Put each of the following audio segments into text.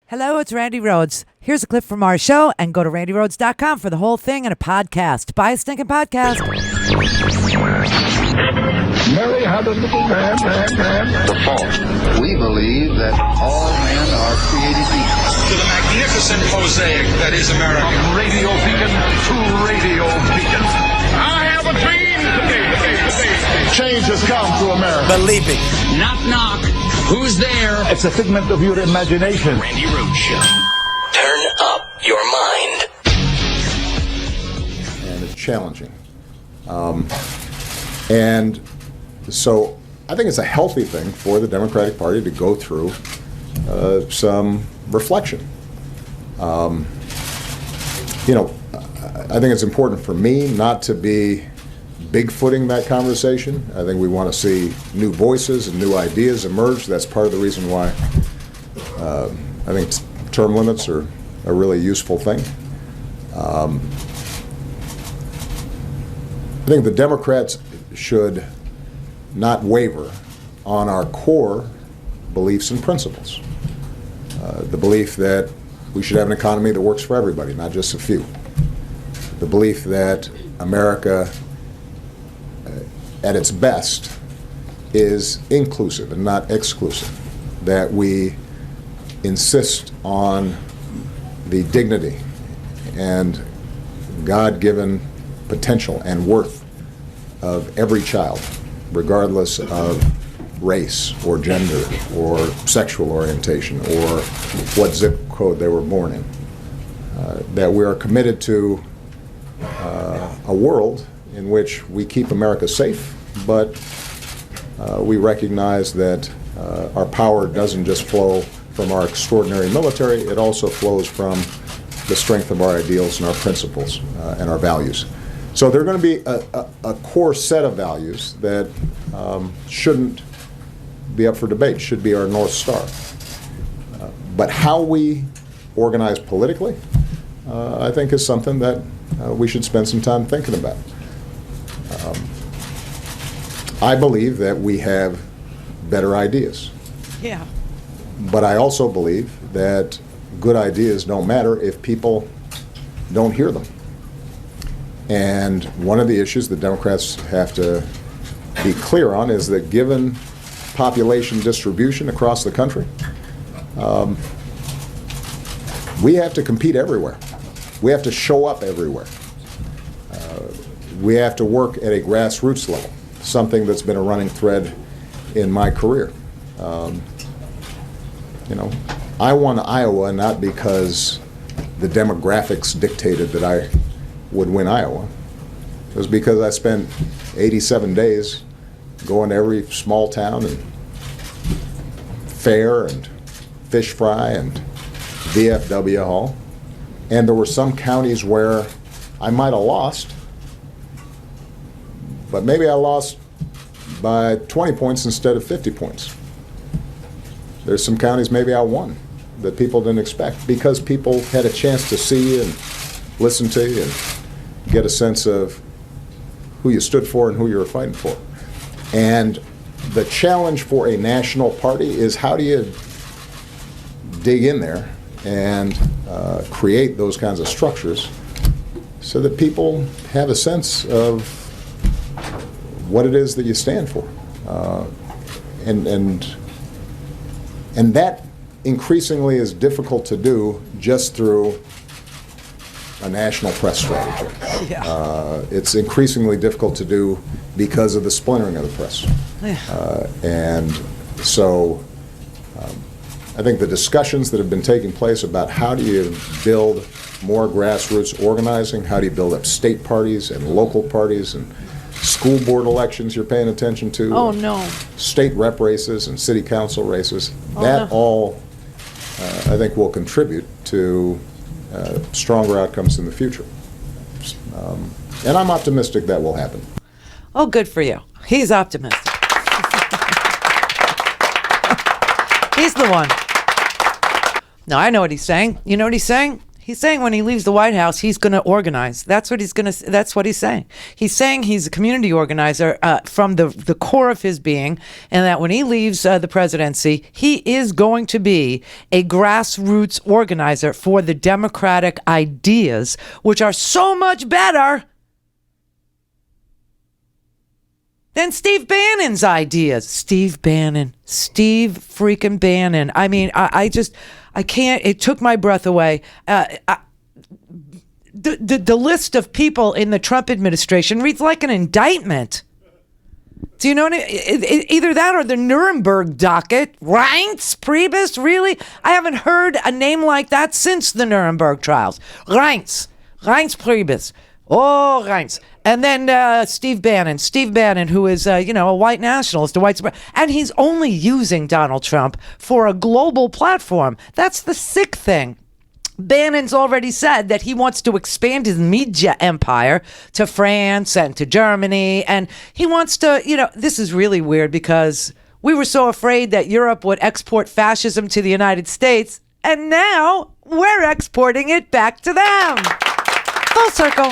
Hello, it's Randi Rhodes. Here's a clip from our show, and go to randyrhodes.com for the whole thing and a podcast. Buy a stinking podcast. Mary had a little man. The fault. We believe that all men are created equal. To the magnificent mosaic that is America. From radio beacon to radio beacon. I have a dream today. Change has come to America. Believe it. Knock, knock. Who's there? It's a figment of your imagination. Randi Rhodes Show. Turn up your mind. And it's challenging. And so I think it's a healthy thing for the Democratic Party to go through some reflection. I think it's important for me not to be bigfooting that conversation. I think we want to see new voices and new ideas emerge. That's part of the reason why I think term limits are a really useful thing. I think the Democrats should not waver on our core beliefs and principles. The belief that we should have an economy that works for everybody, not just a few. The belief that America, at its best, is inclusive and not exclusive. That we insist on the dignity and God-given potential and worth of every child, regardless of race or gender or sexual orientation or what zip code they were born in. That we are committed to a world in which we keep America safe, but we recognize that our power doesn't just flow from our extraordinary military, it also flows from the strength of our ideals and our principles and our values. So there are going to be a core set of values that shouldn't be up for debate, should be our North Star. But how we organize politically, I think is something that we should spend some time thinking about. I believe that we have better ideas. Yeah. But I also believe that good ideas don't matter if people don't hear them. And one of the issues the Democrats have to be clear on is that given population distribution across the country, we have to compete everywhere. We have to show up everywhere. We have to work at a grassroots level, something that's been a running thread in my career. I won Iowa not because the demographics dictated that I would win Iowa. It was because I spent 87 days going to every small town and fair and fish fry and VFW hall. And there were some counties where I might have lost, but maybe I lost by 20 points instead of 50 points. There's some counties maybe I won that people didn't expect because people had a chance to see you and listen to you and get a sense of who you stood for and who you were fighting for. And the challenge for a national party is how do you dig in there and create those kinds of structures so that people have a sense of what it is that you stand for. And that increasingly is difficult to do just through a national press strategy. Yeah. It's increasingly difficult to do because of the splintering of the press. And so I think the discussions that have been taking place about how do you build more grassroots organizing, how do you build up state parties and local parties and school board elections you're paying attention to. Oh, no. State rep races and city council races. All, I think, will contribute to stronger outcomes in the future. And I'm optimistic that will happen. Oh, good for you. He's optimistic. He's the one. No, I know what he's saying. You know what he's saying? He's saying when he leaves the White House, he's going to organize. That's what he's saying. He's saying he's a community organizer from the core of his being, and that when he leaves the presidency, he is going to be a grassroots organizer for the democratic ideas, which are so much better than Steve Bannon's ideas. Steve freaking Bannon. I mean, I can't. It took my breath away. The list of people in the Trump administration reads like an indictment. Do you know what either that or the Nuremberg docket? Reince Priebus, really? I haven't heard a name like that since the Nuremberg trials. Reince Priebus. Oh, Reince. And then Steve Bannon, who is, a white nationalist, and he's only using Donald Trump for a global platform. That's the sick thing. Bannon's already said that he wants to expand his media empire to France and to Germany. And he wants to, this is really weird because we were so afraid that Europe would export fascism to the United States. And now we're exporting it back to them. Full circle.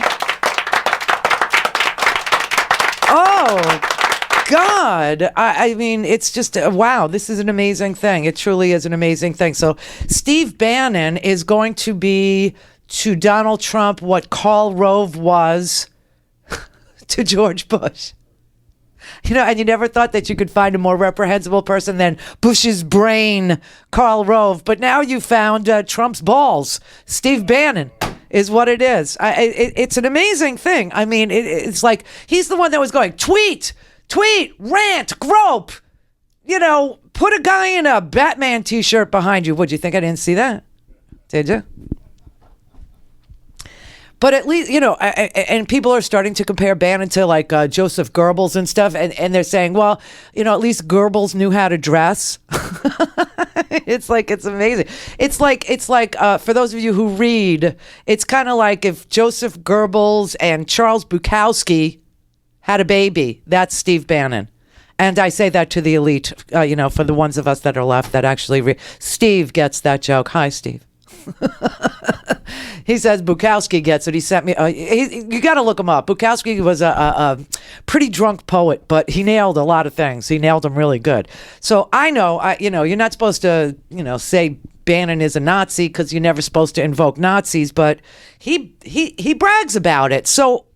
Oh, God. I mean, it's just, wow, this is an amazing thing. It truly is an amazing thing. So Steve Bannon is going to be to Donald Trump what Karl Rove was to George Bush. And you never thought that you could find a more reprehensible person than Bush's brain, Karl Rove. But now you found Trump's balls. Steve Bannon is what it is. It's an amazing thing. I mean, it's like he's the one that was going, tweet, rant, grope. Put a guy in a Batman t-shirt behind you. Would you think I didn't see that? Did you? But at least, and people are starting to compare Bannon to like Joseph Goebbels and stuff. And they're saying, well, at least Goebbels knew how to dress. It's amazing. It's like for those of you who read, it's kind of like if Joseph Goebbels and Charles Bukowski had a baby. That's Steve Bannon. And I say that to the elite, for the ones of us that are left that actually read. Steve gets that joke. Hi, Steve. He says Bukowski gets it. He sent me. You got to look him up. Bukowski was a pretty drunk poet, but he nailed a lot of things. He nailed them really good. So I know, you're not supposed to, say Bannon is a Nazi because you're never supposed to invoke Nazis, but he brags about it. So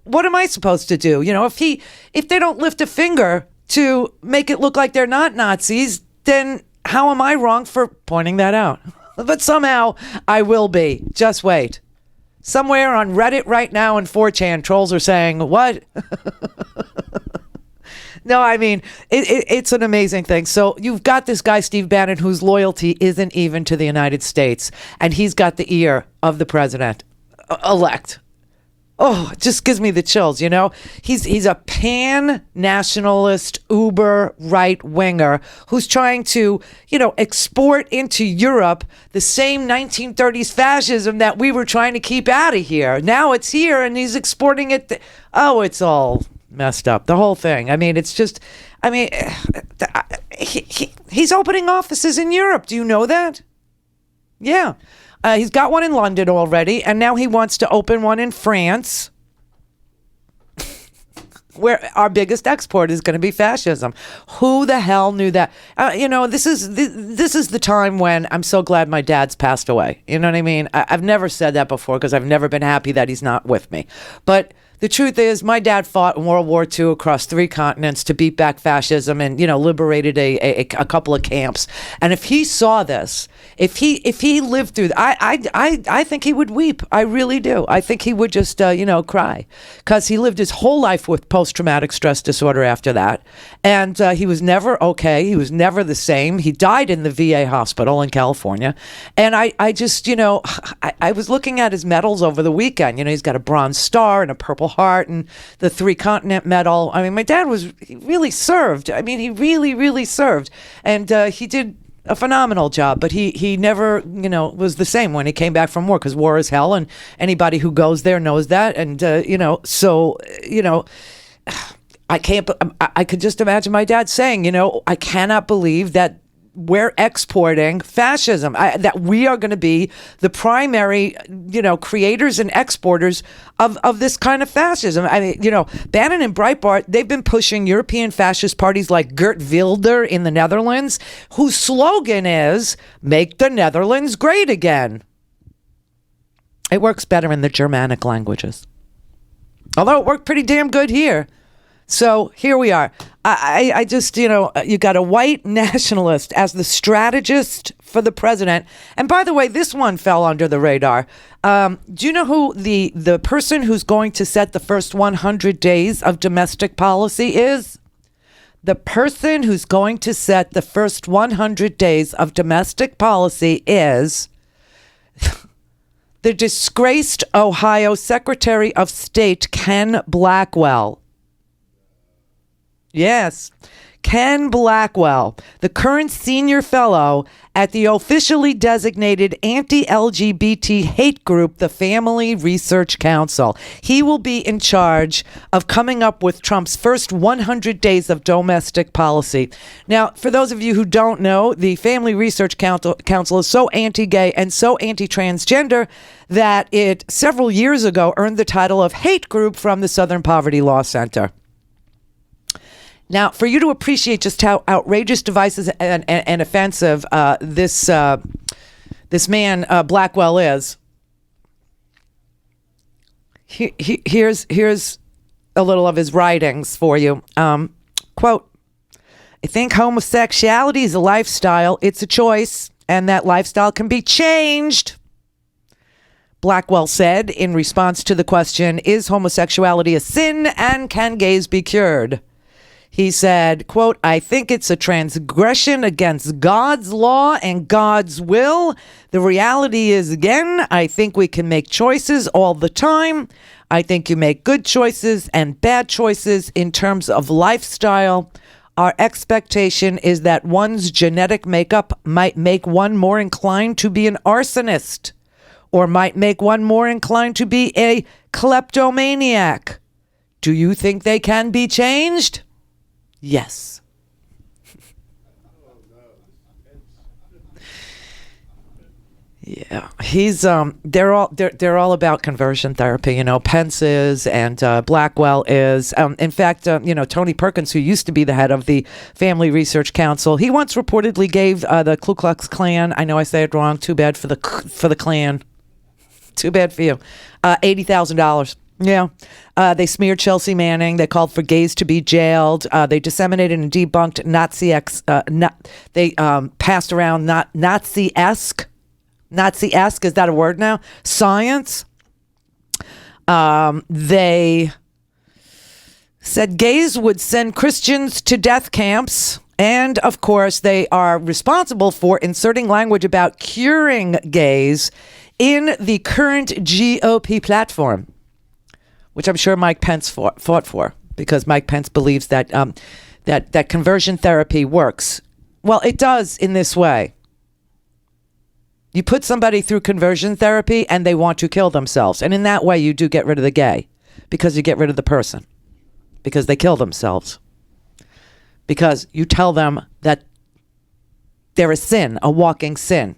what am I supposed to do? If they don't lift a finger to make it look like they're not Nazis, then how am I wrong for pointing that out? But somehow I will be. Just wait. Somewhere on Reddit right now and 4chan, trolls are saying, what? No, I mean, it's an amazing thing. So you've got this guy, Steve Bannon, whose loyalty isn't even to the United States. And he's got the ear of the president-elect. Oh, it just gives me the chills, He's a pan-nationalist, uber right-winger who's trying to, export into Europe the same 1930s fascism that we were trying to keep out of here. Now it's here and he's exporting it. It's all messed up, the whole thing. I mean, it's just, he's opening offices in Europe. Do you know that? Yeah. He's got one in London already, and now he wants to open one in France, where our biggest export is going to be fascism. Who the hell knew that? This is the time when I'm so glad my dad's passed away. You know what I mean? I've never said that before because I've never been happy that he's not with me. But the truth is, my dad fought in World War II across 3 continents to beat back fascism and, liberated a couple of camps. And if he saw this, if he lived through, I think he would weep. I really do. I think he would just, cry, because he lived his whole life with post-traumatic stress disorder after that. And he was never okay. He was never the same. He died in the VA hospital in California. And I just, I was looking at his medals over the weekend. He's got a Bronze Star and a Purple Heart and the 3-continent medal. I mean, my dad he really served. I mean, he really, really served. And he did a phenomenal job, but he never, was the same when he came back from war, because war is hell, and anybody who goes there knows that. And, I could just imagine my dad saying, I cannot believe that we're exporting fascism, that we are going to be the primary, creators and exporters of this kind of fascism. I mean, Bannon and Breitbart, they've been pushing European fascist parties like Geert Wilders in the Netherlands, whose slogan is, make the Netherlands great again. It works better in the Germanic languages. Although it worked pretty damn good here. So here we are. I just, you got a white nationalist as the strategist for the president. And by the way, this one fell under the radar. Do you know who the person who's going to set the first 100 days of domestic policy is? The person who's going to set the first 100 days of domestic policy is the disgraced Ohio Secretary of State, Ken Blackwell. Yes, Ken Blackwell, the current senior fellow at the officially designated anti-LGBT hate group, the Family Research Council. He will be in charge of coming up with Trump's first 100 days of domestic policy. Now, for those of you who don't know, the Family Research Council is so anti-gay and so anti-transgender that it several years ago earned the title of hate group from the Southern Poverty Law Center. Now, for you to appreciate just how outrageous, divisive, and offensive this man Blackwell is, here's a little of his writings for you. Quote, I think homosexuality is a lifestyle. It's a choice, and that lifestyle can be changed. Blackwell said in response to the question, is homosexuality a sin, and can gays be cured? He said, quote, I think it's a transgression against God's law and God's will. The reality is, again, I think we can make choices all the time. I think you make good choices and bad choices in terms of lifestyle. Our expectation is that one's genetic makeup might make one more inclined to be an arsonist or might make one more inclined to be a kleptomaniac. Do you think they can be changed? Yes. Yeah, he's they're all about conversion therapy. Pence is, and Blackwell is. In fact, Tony Perkins, who used to be the head of the Family Research Council, he once reportedly gave the Ku Klux Klan, I know I say it wrong, too bad for the Klan, too bad for you, $80,000. Yeah. They smeared Chelsea Manning. They called for gays to be jailed. They disseminated and debunked they passed around Nazi-esque. Nazi-esque, is that a word now? Science. They said gays would send Christians to death camps. And, of course, they are responsible for inserting language about curing gays in the current GOP platform, which I'm sure Mike Pence fought for, because Mike Pence believes that that conversion therapy works. Well, it does in this way. You put somebody through conversion therapy and they want to kill themselves. And in that way, you do get rid of the gay, because you get rid of the person, because they kill themselves. Because you tell them that they're a sin, a walking sin.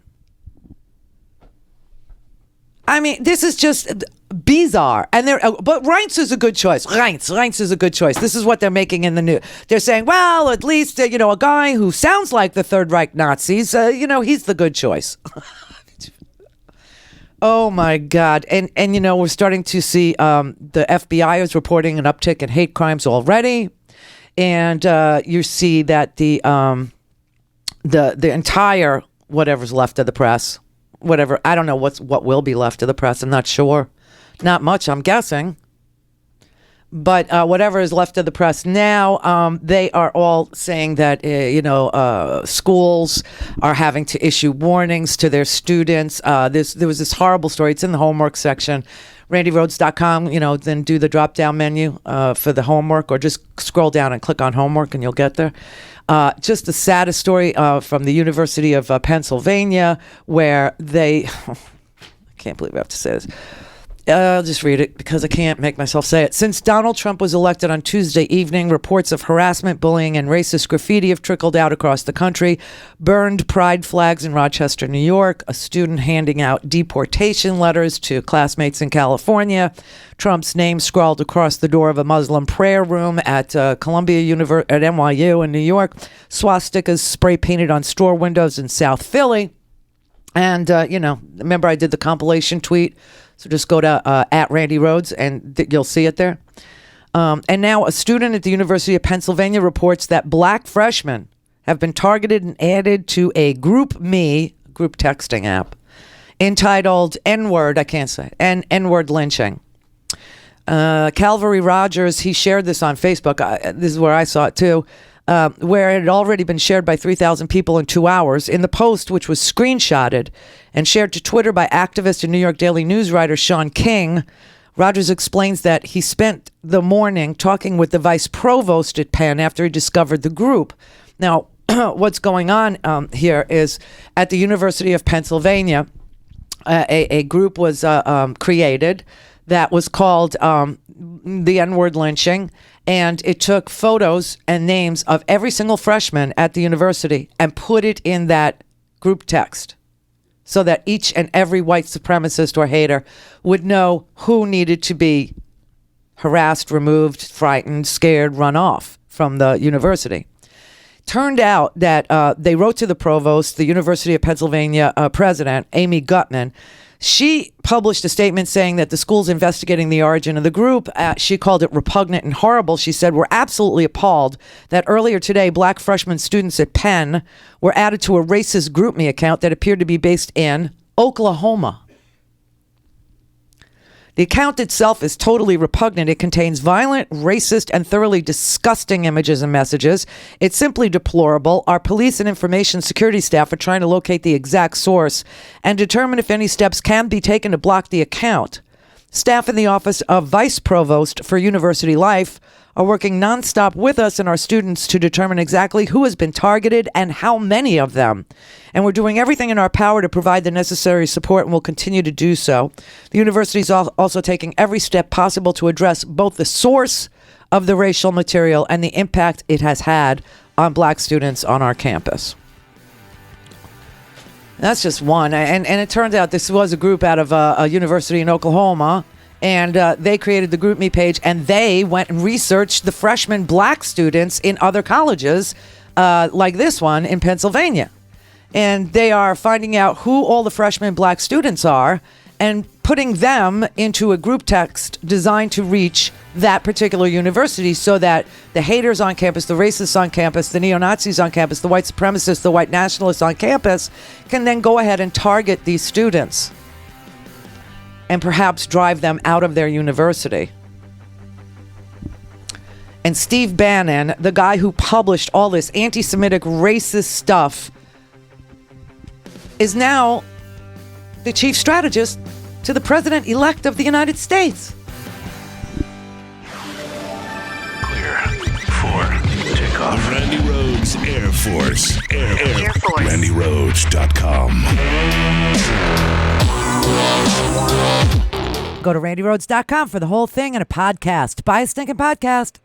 I mean, this is just bizarre. And but Reince is a good choice. Reince is a good choice. This is what they're making in the news. They're saying, well, at least, a guy who sounds like the Third Reich Nazis, he's the good choice. Oh, my God. And we're starting to see the FBI is reporting an uptick in hate crimes already. And you see that the entire whatever's left of the press, whatever, I don't know what will be left of the press. I'm not sure. Not much, I'm guessing. But whatever is left of the press now, they are all saying that, schools are having to issue warnings to their students. There was this horrible story. It's in the homework section. RandiRhodes.com, then do the drop-down menu for the homework, or just scroll down and click on homework and you'll get there. Just the saddest story from the University of Pennsylvania, where they, I can't believe I have to say this, I'll just read it because I can't make myself say it. Since Donald Trump was elected on Tuesday evening, reports of harassment, bullying, and racist graffiti have trickled out across the country. Burned pride flags in Rochester, New York. A student handing out deportation letters to classmates in California. Trump's name scrawled across the door of a Muslim prayer room at Columbia University at NYU in New York. Swastikas spray painted on store windows in South Philly. And, remember I did the compilation tweet? So just go to at Randi Rhodes and you'll see it there. And now a student at the University of Pennsylvania reports that black freshmen have been targeted and added to a group texting app entitled N-word, I can't say it, N-word lynching. Calvary Rogers, he shared this on Facebook. This is where I saw it too. Where it had already been shared by 3,000 people in 2 hours. In the post, which was screenshotted and shared to Twitter by activist and New York Daily News writer Sean King, Rogers explains that he spent the morning talking with the vice provost at Penn after he discovered the group. Now, what's going on here is at the University of Pennsylvania, a group was created that was called the N-word lynching. And it took photos and names of every single freshman at the university and put it in that group text so that each and every white supremacist or hater would know who needed to be harassed, removed, frightened, scared, run off from the university. Turned out that they wrote to the provost, the University of Pennsylvania president, Amy Gutman. She published a statement saying that the school's investigating the origin of the group. She called it repugnant and horrible. She said, "We're absolutely appalled that earlier today, black freshman students at Penn were added to a racist GroupMe account that appeared to be based in Oklahoma. The account itself is totally repugnant. It contains violent, racist, and thoroughly disgusting images and messages. It's simply deplorable. Our police and information security staff are trying to locate the exact source and determine if any steps can be taken to block the account. Staff in the Office of Vice Provost for University Life are working nonstop with us and our students to determine exactly who has been targeted and how many of them. And we're doing everything in our power to provide the necessary support and will continue to do so. The university is also taking every step possible to address both the source of the racial material and the impact it has had on black students on our campus." That's just one. And it turns out this was a group out of a university in Oklahoma. And they created the GroupMe page, and they went and researched the freshman black students in other colleges, like this one in Pennsylvania. And they are finding out who all the freshman black students are and putting them into a group text designed to reach that particular university so that the haters on campus, the racists on campus, the neo-Nazis on campus, the white supremacists, the white nationalists on campus can then go ahead and target these students and perhaps drive them out of their university. And Steve Bannon, the guy who published all this anti-Semitic racist stuff, is now the chief strategist to the president-elect of the United States. Clear for takeoff. Randi Rhodes Air Force. Air Force. RandiRhodes.com. Go to RandiRhodes.com for the whole thing and a podcast. Buy a stinking podcast.